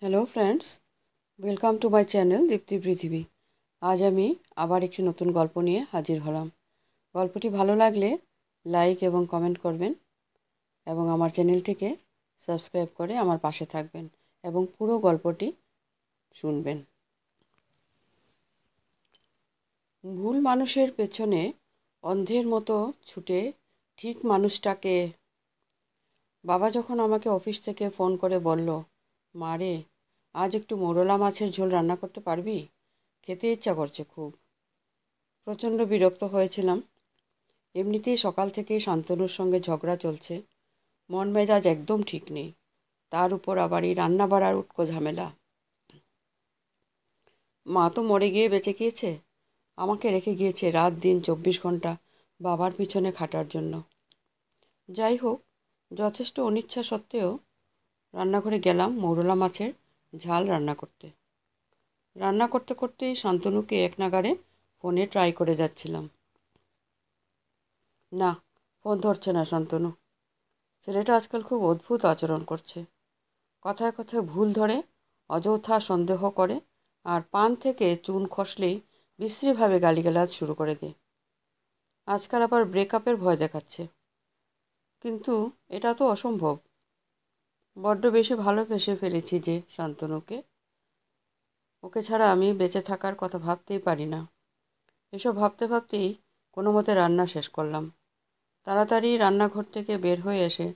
Hello friends, welcome to my channel Dipti Prithibi. আজ আমি আবার একটি নতুন গল্প নিয়ে হাজির হলাম। গল্পটি ভালো লাগলে লাইক এবং কমেন্ট করবেন এবং আমার চ্যানেলটিকে সাবস্ক্রাইব করে আমার পাশে থাকবেন এবং পুরো গল্পটি শুনবেন। ভুল মানুষের পেছনে অন্ধের মতো ছুটে ঠিক মানুষটাকে। বাবা যখন আমাকে অফিস থেকে ফোন করে বলল, মা রে, আজ একটু মোরলা মাছের ঝোল রান্না করতে পারবি? খেতে ইচ্ছা করছে খুব। প্রচণ্ড বিরক্ত হয়েছিলাম। এমনিতেই সকাল থেকেই শান্তনুর সঙ্গে ঝগড়া চলছে, মন মেজাজ একদম ঠিক নেই। তার উপর আবার এই রান্না বাড়ার উটকো ঝামেলা। মা তো মরে গিয়ে বেঁচে গিয়েছে, আমাকে রেখে গিয়েছে রাত দিন 24 ঘন্টা বাবার পিছনে খাটার জন্য। যাই হোক, যথেষ্ট অনিচ্ছা সত্ত্বেও রান্নাঘরে গেলাম মৌরলা মাছের ঝাল রান্না করতে। রান্না করতে করতেই শান্তনুকে এক নাগাড়ে ফোনে ট্রাই করে যাচ্ছিলাম। না, ফোন ধরছে না শান্তনু। ছেলেটা আজকাল খুব অদ্ভুত আচরণ করছে। কথায় কথায় ভুল ধরে, অযথা সন্দেহ করে, আর পান থেকে চুন খসলেই বিশ্রীভাবে গালিগালাজ শুরু করে দেয়। আজকাল আবার ব্রেকআপের ভয় দেখাচ্ছে। কিন্তু এটা তো অসম্ভব। বড্ড বেশি ভালোবেসে ফেলেছি যে শান্তনুকে। ওকে ছাড়া আমি বেঁচে থাকার কথা ভাবতেই পারি না। এসব ভাবতে ভাবতেই কোনো মতে রান্না শেষ করলাম। তাড়াতাড়ি রান্নাঘর থেকে বের হয়ে এসে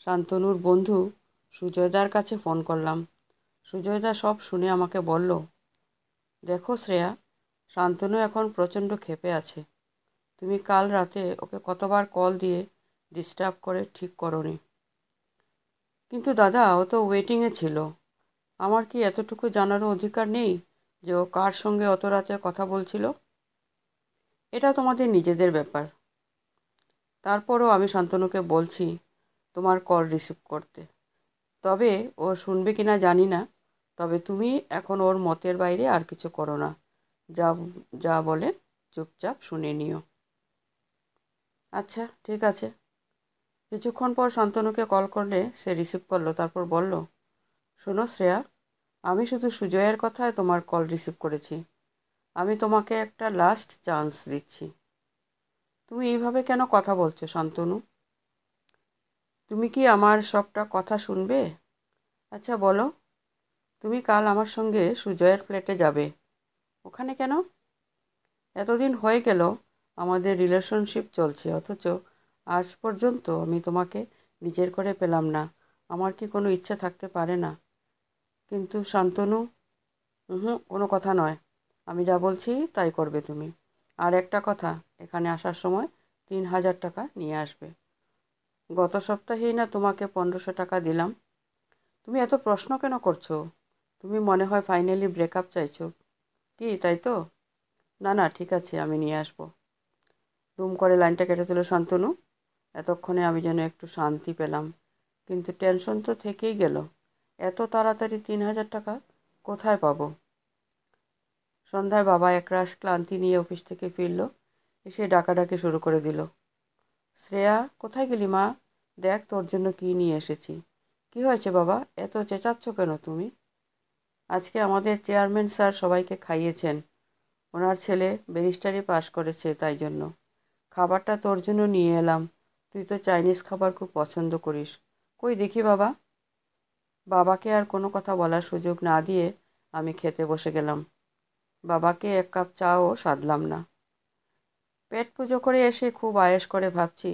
শান্তনুর বন্ধু সুজয়দার কাছে ফোন করলাম। সুজয়দা সব শুনে আমাকে বলল, দেখো শ্রেয়া, শান্তনু এখন প্রচণ্ড ক্ষেপে আছে। তুমি কাল রাতে ওকে কতবার কল দিয়ে ডিস্টার্ব করে ঠিক করোনি। কিন্তু দাদা, ও তো ওয়েটিংয়ে ছিল। আমার কি এতটুকু জানারও অধিকার নেই যে ও কার সঙ্গে অত রাতে কথা বলছিল? এটা তোমাদের নিজেদের ব্যাপার। তারপরও আমি শান্তনুকে বলছি তোমার কল রিসিভ করতে। তবে ও শুনবে কিনা জানি না। তবে তুমি এখন ওর মতের বাইরে আর কিছু করো না। যা যা বলে চুপচাপ শুনে নিও। আচ্ছা, ঠিক আছে। কিছুক্ষণ পর শান্তনুকে কল করলে সে রিসিভ করলো। তারপর বলল, শোনো শ্রেয়া, আমি শুধু সুজয়ের কথায় তোমার কল রিসিভ করেছি। আমি তোমাকে একটা লাস্ট চান্স দিচ্ছি। তুমি এইভাবে কেন কথা বলছো শান্তনু? তুমি কি আমার সবটা কথা শুনবে? আচ্ছা বলো, তুমি কাল আমার সঙ্গে সুজয়ের ফ্ল্যাটে যাবে। ওখানে কেন? এতদিন হয়ে গেল আমাদের রিলেশনশিপ চলছে, অথচ আজ পর্যন্ত আমি তোমাকে নিজের করে পেলাম না। আমার কি কোনো ইচ্ছা থাকতে পারে না? কিন্তু শান্তনু, কোনো কথা নয়। আমি যা বলছি তাই করবে তুমি। আর একটা কথা, এখানে আসার সময় 3000 টাকা নিয়ে আসবে। গত সপ্তাহেই না তোমাকে 1500 টাকা দিলাম। তুমি এত প্রশ্ন কেন করছো? তুমি মনে হয় ফাইনালি ব্রেকআপ চাইছো কি, তাই তো? না না, ঠিক আছে, আমি নিয়ে আসবো। দুম করে লাইনটা কেটে দিল শান্তনু। এতক্ষণে আমি যেন একটু শান্তি পেলাম, কিন্তু টেনশন তো থেকেই গেল। এত তাড়াতাড়ি 3000 টাকা কোথায় পাবো? সন্ধ্যায় বাবা একরাশ ক্লান্তি নিয়ে অফিস থেকে ফিরল। এসে ডাকাডাকি শুরু করে দিল। শ্রেয়া, কোথায় গেলি মা? দেখ তোর জন্য কী নিয়ে এসেছি। কি হয়েছে বাবা, এত চেঁচাচ্ছ কেন তুমি? আজকে আমাদের চেয়ারম্যান স্যার সবাইকে খাইয়েছেন। ওনার ছেলে ব্যারিস্টারি পাশ করেছে, তাই জন্য খাবারটা তোর জন্য নিয়ে এলাম। তুই তো চাইনিজ খাবার খুব পছন্দ করিস। কই দেখি বাবা। বাবাকে আর কোনো কথা বলার সুযোগ না দিয়ে আমি খেতে বসে গেলাম। বাবাকে এক কাপ চাও সাধলাম না। পেট পুজো করে এসে খুব আয়েশ করে ভাবছি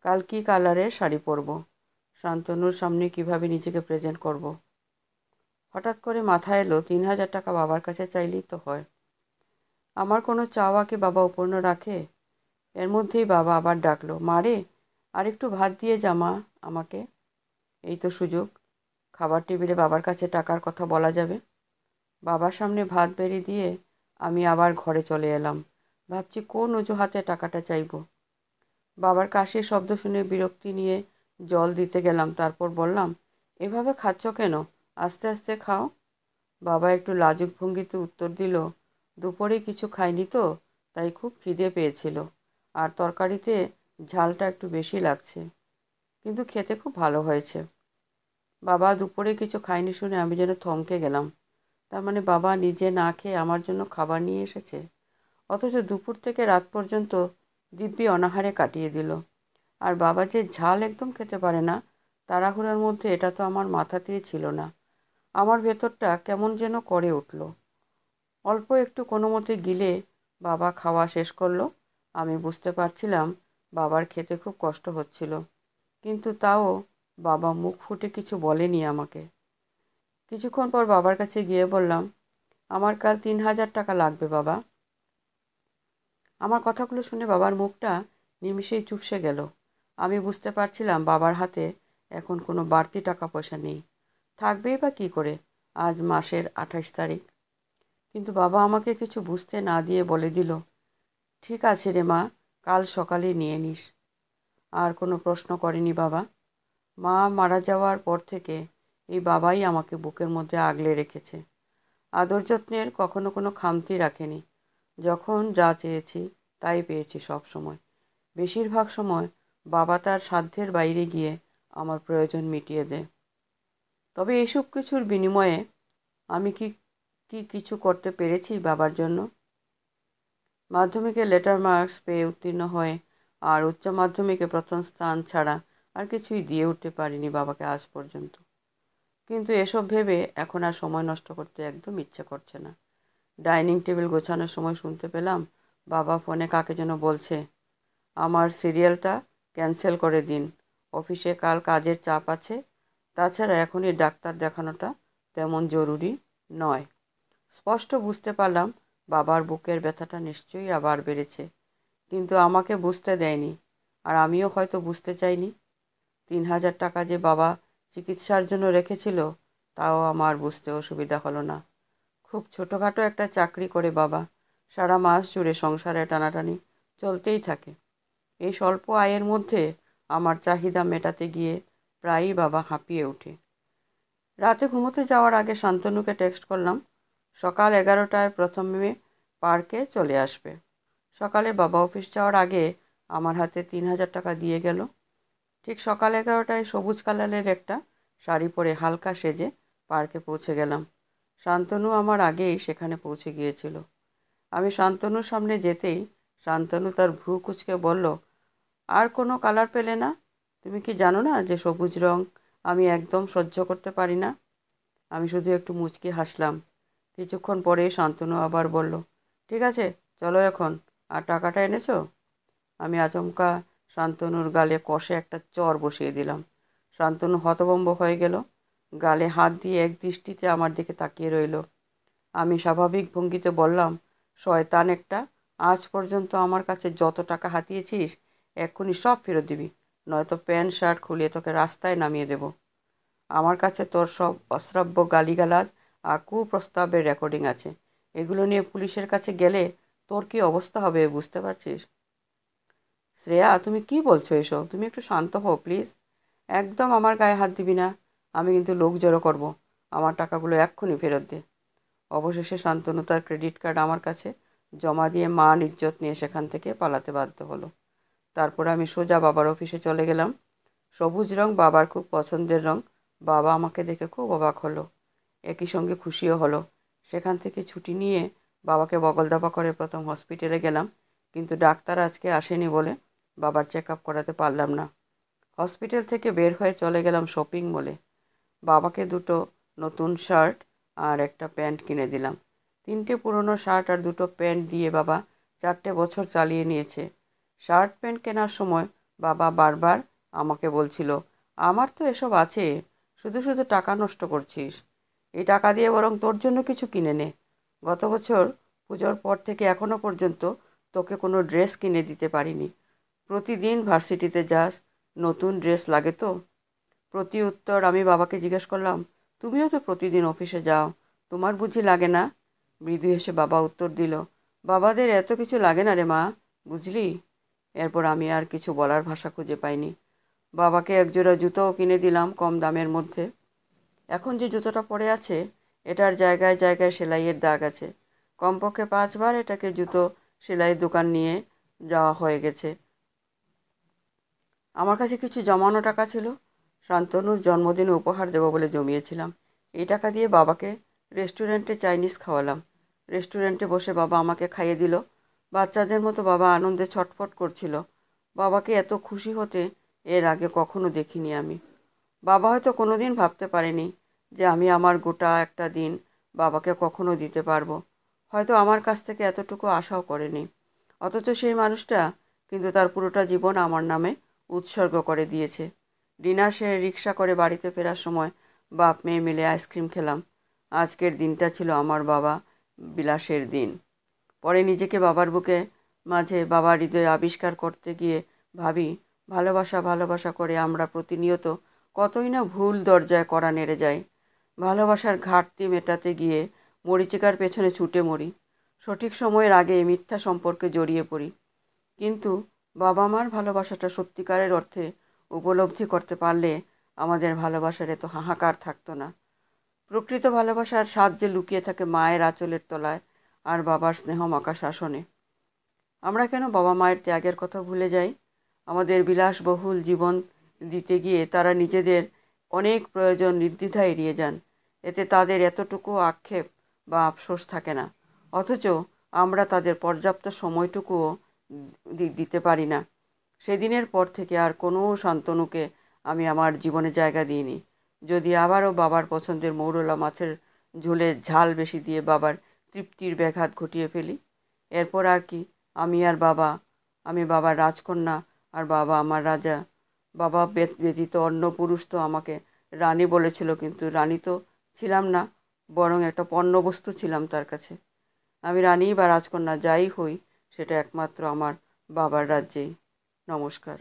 কাল কী কালারের শাড়ি পরব, শান্তনুর সামনে কিভাবে নিজেকে প্রেজেন্ট করব। হঠাৎ করে মাথায় এলো 3000 টাকা বাবার কাছে চাইলেই তো হয়। আমার কোনো চাওয়া কি বাবা অপূর্ণ রাখে? এর মধ্যেই বাবা আবার ডাকলো, মা রে, আর একটু ভাত দিয়ে যা মা আমাকে। এই তো সুযোগ, খাবার টেবিলে বাবার কাছে টাকার কথা বলা যাবে। বাবার সামনে ভাত বেড়ে দিয়ে আমি আবার ঘরে চলে এলাম। ভাবছি কোন অজুহাতে টাকাটা চাইব। বাবার কাশির শব্দ শুনে বিরক্তি নিয়ে জল দিতে গেলাম। তারপর বললাম, এভাবে খাচ্ছ কেন? আস্তে আস্তে খাও। বাবা একটু লাজুক ভঙ্গিতে উত্তর দিল, দুপুরে কিছু খাইনি তো, তাই খুব খিদে পেয়েছিল, আর তরকারিতে ঝালটা একটু বেশি লাগছে, কিন্তু খেতে খুব ভালো হয়েছে। বাবা দুপুরে কিছু খায়নি শুনে আমি যেন থমকে গেলাম। তার মানে বাবা নিজে না খেয়ে আমার জন্য খাবার নিয়ে এসেছে, অথচ দুপুর থেকে রাত পর্যন্ত দিব্যি অনাহারে কাটিয়ে দিল। আর বাবা যে ঝাল একদম খেতে পারে না, তাড়াহুড়োর মধ্যে এটা তো আমার মাথাতেই ছিল না। আমার ভেতরটা কেমন যেন করে উঠল। অল্প একটু কোনো মতে গিলে বাবা খাওয়া শেষ করলো। আমি বুঝতে পারছিলাম বাবার খেতে খুব কষ্ট হচ্ছিল, কিন্তু তাও বাবা মুখ ফুটে কিছু বলেনি আমাকে। কিছুক্ষণ পর বাবার কাছে গিয়ে বললাম, আমার কাল 3,000 টাকা লাগবে বাবা। আমার কথাগুলো শুনে বাবার মুখটা নিমিষেই চুপসে গেল। আমি বুঝতে পারছিলাম বাবার হাতে এখন কোনো বাড়তি টাকা পয়সা নেই, থাকবেই বা কী করে, আজ মাসের 28 তারিখ। কিন্তু বাবা আমাকে কিছু বুঝতে না দিয়ে বলে দিল, ঠিক আছে রে মা, কাল সকালে নিয়ে নিস। আর কোনো প্রশ্ন করেনি বাবা। মা মারা যাওয়ার পর থেকে এই বাবাই আমাকে বুকের মধ্যে আগলে রেখেছে। আদর যত্নের কখনো কোনো খামতি রাখেনি। যখন যা চেয়েছি তাই পেয়েছি সব সময়। বেশিরভাগ সময় বাবা তার সাধ্যের বাইরে গিয়ে আমার প্রয়োজন মিটিয়ে দেয়। তবে এইসব কিছুর বিনিময়ে আমি কি কি কিছু করতে পেরেছি বাবার জন্য? মাধ্যমিকে লেটার মার্কস পেয়ে উত্তীর্ণ হয়ে আর উচ্চ মাধ্যমিকে প্রথম স্থান ছাড়া আর কিছুই দিয়ে উঠতে পারিনি বাবাকে আজ পর্যন্ত। কিন্তু এসব ভেবে এখন আর সময় নষ্ট করতে একদম ইচ্ছে করছে না। ডাইনিং টেবিল গোছানোর সময় শুনতে পেলাম বাবা ফোনে কাকে যেন বলছে, আমার সিরিয়ালটা ক্যান্সেল করে দিন, অফিসে কাল কাজের চাপ আছে, তাছাড়া এখনই ডাক্তার দেখানোটা তেমন জরুরি নয়। স্পষ্ট বুঝতে পারলাম বাবার বুকের ব্যথাটা নিশ্চয়ই আবার বেড়েছে, কিন্তু আমাকে বুঝতে দেয়নি, আর আমিও হয়তো বুঝতে চাইনি। 3,000 টাকা যে বাবা চিকিৎসার জন্য রেখেছিল, তাও আমার বুঝতে অসুবিধা হলো না। খুব ছোটোখাটো একটা চাকরি করে বাবা, সারা মাস জুড়ে সংসারে টানাটানি চলতেই থাকে। এই স্বল্প আয়ের মধ্যে আমার চাহিদা মেটাতে গিয়ে প্রায়ই বাবা হাঁপিয়ে ওঠে। রাতে ঘুমোতে যাওয়ার আগে শান্তনুকে টেক্সট করলাম, সকাল 11টায় প্রথমে পার্কে চলে আসবে। সকালে বাবা অফিস যাওয়ার আগে আমার হাতে 3,000 টাকা দিয়ে গেল। ঠিক সকাল 11টায় সবুজ কালারের একটা শাড়ি পরে হালকা সেজে পার্কে পৌঁছে গেলাম। শান্তনু আমার আগেই সেখানে পৌঁছে গিয়েছিল। আমি শান্তনুর সামনে যেতেই শান্তনু তার ভ্রু কুঁচকে বলল, আর কোনো কালার পেলে না? তুমি কি জানো না যে সবুজ রং আমি একদম সহ্য করতে পারি না? আমি শুধু একটু মুচকি হাসলাম। কিছুক্ষণ পরেই শান্তনু আবার বলল, ঠিক আছে চলো এখন, আর টাকাটা এনেছো? আমি আচমকা শান্তনুর গালে কষে একটা চর বসিয়ে দিলাম। শান্তনু হতভম্ব হয়ে গেল, গালে হাত দিয়ে এক দৃষ্টিতে আমার দিকে তাকিয়ে রইল। আমি স্বাভাবিক ভঙ্গিতে বললাম, শয়তান একটা, আজ পর্যন্ত আমার কাছে যত টাকা হাতিয়েছিস এক্ষুনি সব ফেরত দিবি, নয়তো প্যান্ট শার্ট খুলিয়ে তোকে রাস্তায় নামিয়ে দেব। আমার কাছে তোর সব অশ্রাব্য গালিগালাজ আর কুপ্রস্তাবের রেকর্ডিং আছে। এগুলো নিয়ে পুলিশের কাছে গেলে তোর কী অবস্থা হবে বুঝতে পারছিস? শ্রেয়া, তুমি কি বলছো এসব? তুমি একটু শান্ত হও প্লিজ। একদম আমার গায়ে হাত দিবি না, আমি কিন্তু লোক জড়ো করব। আমার টাকাগুলো এক্ষুনি ফেরত দে। অবশেষে শান্তনু তার ক্রেডিট কার্ড আমার কাছে জমা দিয়ে মান ইজ্জত নিয়ে সেখান থেকে পালাতে বাধ্য হলো। তারপর আমি সোজা বাবার অফিসে চলে গেলাম। সবুজ রং বাবার খুব পছন্দের রং। বাবা আমাকে দেখে খুব অবাক হলো, একই সঙ্গে খুশিও হলো। সেখান থেকে ছুটি নিয়ে বাবাকে বগলদাপা করে প্রথম হসপিটালে গেলাম, কিন্তু ডাক্তার আজকে আসেনি বলে বাবার চেক আপ করাতে পারলাম না। হসপিটাল থেকে বের হয়ে চলে গেলাম শপিং মলে। বাবাকে দুটো নতুন শার্ট আর একটা প্যান্ট কিনে দিলাম। 3টে পুরনো শার্ট আর দুটো প্যান্ট দিয়ে বাবা 4টে বছর চালিয়ে নিয়েছে। শার্ট প্যান্ট কেনার সময় বাবা বারবার আমাকে বলছিল, আমার তো এসব আছে, শুধু শুধু টাকা নষ্ট করছিস, এই টাকা দিয়ে বরং তোর জন্য কিছু কিনে নে। গত বছর পুজোর পর থেকে এখনো পর্যন্ত তোকে কোনো ড্রেস কিনে দিতে পারিনি। প্রতিদিন ভার্সিটিতে যাস, নতুন ড্রেস লাগে তো? প্রতি উত্তর আমি বাবাকে জিজ্ঞেস করলাম, তুমিও তো প্রতিদিন অফিসে যাও, তোমার বুঝি লাগে না? মৃদু হেসে বাবা উত্তর দিল, বাবাদের এত কিছু লাগে না রে মা, বুঝলি? এরপর আমি আর কিছু বলার ভাষা খুঁজে পাইনি। বাবাকে একজোড়া জুতোও কিনে দিলাম কম দামের মধ্যে। এখন যে জুতোটা পরে আছে, এটার জায়গায় জায়গায় সেলাইয়ের দাগ আছে। কমপক্ষে 5বার এটাকে জুতো সেলাইয়ের দোকান নিয়ে যাওয়া হয়ে গেছে। আমার কাছে কিছু জমানো টাকা ছিল, শান্তনুর জন্মদিনে উপহার দেবো বলে জমিয়েছিলাম। এই টাকা দিয়ে বাবাকে রেস্টুরেন্টে চাইনিজ খাওয়ালাম। রেস্টুরেন্টে বসে বাবা আমাকে খাইয়ে দিল। বাচ্চাদের মতো বাবা আনন্দে ছটফট করছিল। বাবাকে এত খুশি হতে এর আগে কখনো দেখিনি আমি। বাবা হয়তো কোনোদিন ভাবতে পারেনি যে আমি আমার গোটা একটা দিন বাবাকে কখনো দিতে পারবো। হয়তো আমার কাছ থেকে এতটুকু আশাও করেনি। অথচ সেই মানুষটা কিন্তু তার পুরোটা জীবন আমার নামে উৎসর্গ করে দিয়েছে। ডিনার সেরে রিক্সা করে বাড়িতে ফেরার সময় বাপ মেয়ে মিলে আইসক্রিম খেলাম। আজকের দিনটা ছিল আমার বাবা বিলাসের দিন। পরে নিজেকে বাবার বুকে মাঝে বাবার হৃদয়ে আবিষ্কার করতে গিয়ে ভাবি, ভালোবাসা ভালোবাসা করে আমরা প্রতিনিয়ত কতই না ভুল দরজায় কড়া নেড়ে যাই। ভালোবাসার ঘাটতি মেটাতে গিয়ে মরীচিকার পেছনে ছুটে মরি। সঠিক সময়ের আগে মিথ্যা সম্পর্কে জড়িয়ে পড়ি। কিন্তু বাবা মার ভালোবাসাটা সত্যিকারের অর্থে উপলব্ধি করতে পারলে আমাদের ভালোবাসার এত হাহাকার থাকতো না। প্রকৃত ভালোবাসার স্বাদ যে লুকিয়ে থাকে মায়ের আঁচলের তলায় আর বাবার স্নেহমাখা শাসনে। আমরা কেন বাবা মায়ের ত্যাগের কথা ভুলে যাই? আমাদের বিলাসবহুল জীবন দিতে গিয়ে তারা নিজেদের অনেক প্রয়োজন নির্দ্বিধায় এড়িয়ে যান। এতে তাদের এতটুকু আক্ষেপ বা আফসোস থাকে না। অথচ আমরা তাদের পর্যাপ্ত সময়টুকুও দিতে পারি না। সেদিনের পর থেকে আর কোনো শান্তনুকে আমি আমার জীবনে জায়গা দিইনি। যদি আবারও বাবার পছন্দের মৌরলা মাছের ঝোলে ঝাল বেশি দিয়ে বাবার তৃপ্তির ব্যাঘাত ঘটিয়ে ফেলি। এরপর আর কি, আমি বাবার রাজকন্যা আর বাবা আমার রাজা। বাবা ব্যতীত অন্য পুরুষ তো আমাকে রানী বলেছিল, কিন্তু রানী তো ছিলাম না, বরং একটা পণ্যবস্তু ছিলাম তার কাছে। আমি রানী বা রাজকন্যা যাই হই, সেটা একমাত্র আমার বাবার রাজ্যেই। নমস্কার।